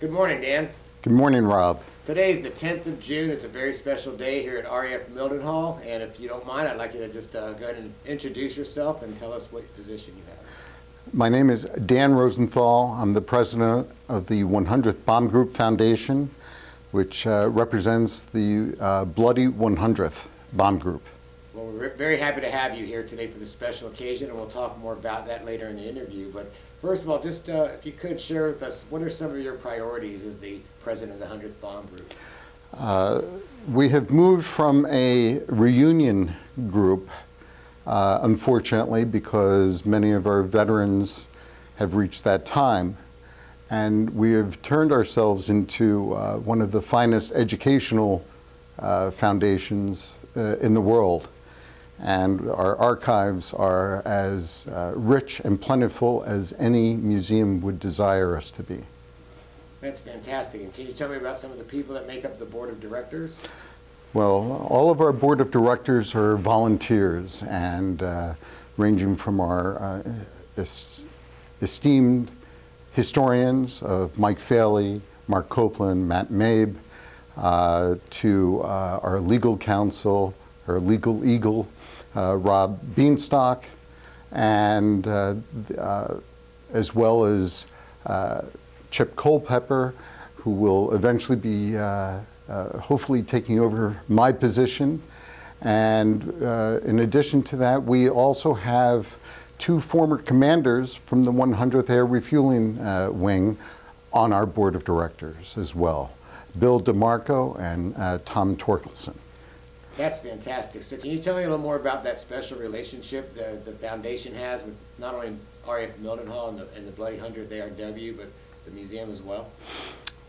Good morning, Dan. Good morning, Rob. Today is the 10th of June. It's a very special day here at RAF Mildenhall. And if you don't mind, I'd like you to just go ahead and introduce yourself and tell us what position you have. My name is Dan Rosenthal. I'm the president of the 100th Bomb Group Foundation, which represents the Bloody 100th Bomb Group. Well, we're very happy to have you here today for this special occasion, and we'll talk more about that later in the interview. But first of all, just if you could share with us, what are some of your priorities as the president of the 100th Bomb Group? We have moved from a reunion group, unfortunately, because many of our veterans have reached that time. And we have turned ourselves into one of the finest educational foundations in the world. And our archives are as rich and plentiful as any museum would desire us to be. That's fantastic. And can you tell me about some of the people that make up the board of directors? Well, all of our board of directors are volunteers, and ranging from our esteemed historians of Mike Faley, Mark Copeland, Matt Mabe, to our legal counsel, our legal eagle, Rob Beanstalk, and as well as Chip Culpepper, who will eventually be hopefully taking over my position. And in addition to that, we also have two former commanders from the 100th Air Refueling Wing on our board of directors as well, Bill DeMarco and Tom Torkelson. That's fantastic. So can you tell me a little more about that special relationship the foundation has with not only RAF Mildenhall and the Bloody 100th ARW, but the museum as well?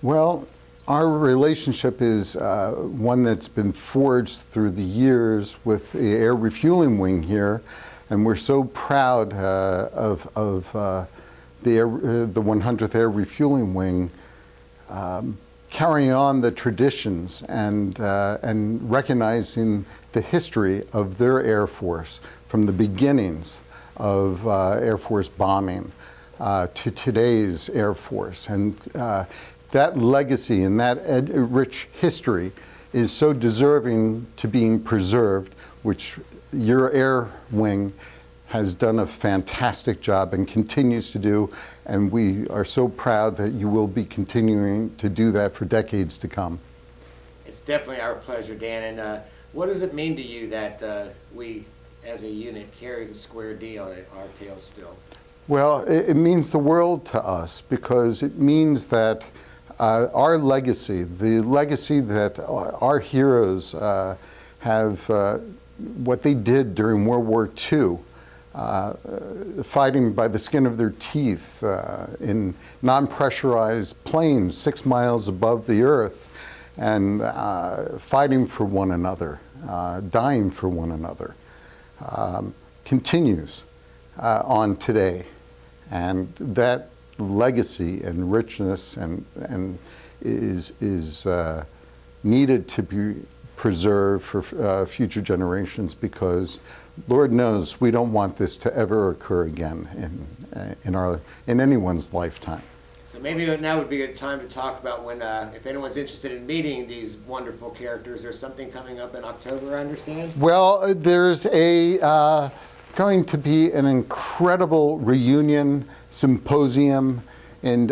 Well, our relationship is one that's been forged through the years with the Air Refueling Wing here, and we're so proud of the 100th Air Refueling Wing carrying on the traditions and recognizing the history of their Air Force from the beginnings of Air Force bombing to today's Air Force. And that legacy and that rich history is so deserving to being preserved, which your Air Wing has done a fantastic job and continues to do, and we are so proud that you will be continuing to do that for decades to come. It's definitely our pleasure, Dan. And what does it mean to you that we, as a unit, carry the square D on our tails still? Well, it means the world to us, because it means that our legacy, the legacy that our heroes have, what they did during World War II, fighting by the skin of their teeth in non-pressurized planes 6 miles above the earth, and fighting for one another, dying for one another, continues on today. And that legacy and richness and is needed to be preserved for future generations, because Lord knows we don't want this to ever occur again in anyone's lifetime. So maybe now would be a time to talk about when, if anyone's interested in meeting these wonderful characters, there's something coming up in October, I understand? Well, there's going to be an incredible reunion symposium in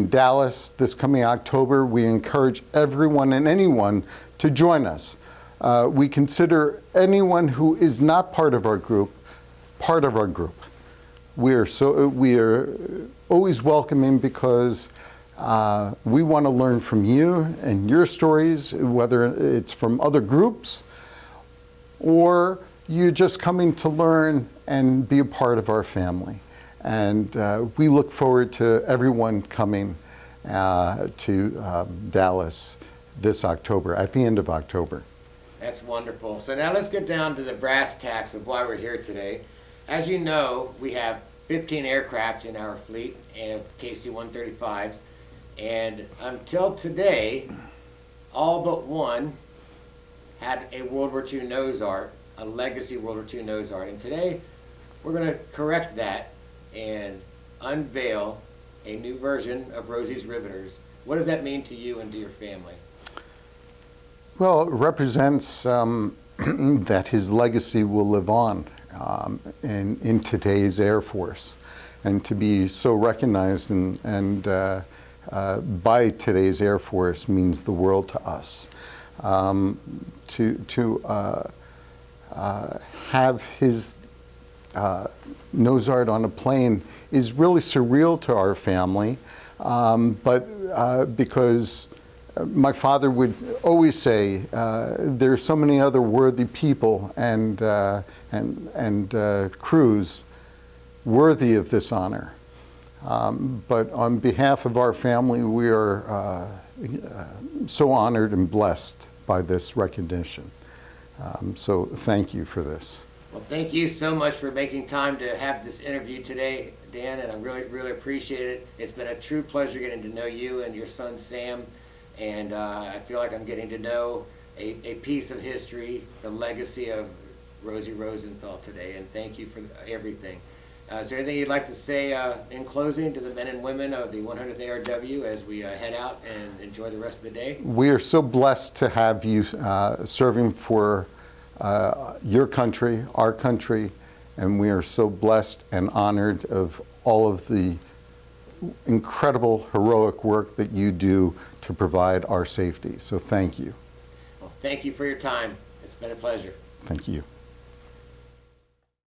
Dallas this coming October. We encourage everyone and anyone to join us. We consider anyone who is not part of our group, part of our group. We are always welcoming, because we want to learn from you and your stories, whether it's from other groups or you're just coming to learn and be a part of our family. And we look forward to everyone coming to Dallas this October, at the end of October. That's wonderful. So now let's get down to the brass tacks of why we're here today. As you know, we have 15 aircraft in our fleet, and KC-135s, and until today, all but one had a World War II nose art, a legacy World War II nose art. And today, we're going to correct that and unveil a new version of Rosie's Riveters. What does that mean to you and to your family? Well, it represents that his legacy will live on in today's Air Force. And to be so recognized and by today's Air Force means the world to us. To have his nose art on a plane is really surreal to our family, but because my father would always say, there are so many other worthy people and crews worthy of this honor. But on behalf of our family, we are so honored and blessed by this recognition. So thank you for this. Well, thank you so much for making time to have this interview today, Dan, and I really, really appreciate it. It's been a true pleasure getting to know you and your son, Sam, and I feel like I'm getting to know a piece of history, the legacy of Rosie Rosenthal today, and thank you for everything. Is there anything you'd like to say in closing to the men and women of the 100th ARW as we head out and enjoy the rest of the day? We are so blessed to have you serving for your country, our country, and we are so blessed and honored of all of the incredible heroic work that you do to provide our safety. So thank you. Well, thank you for your time. It's been a pleasure. Thank you.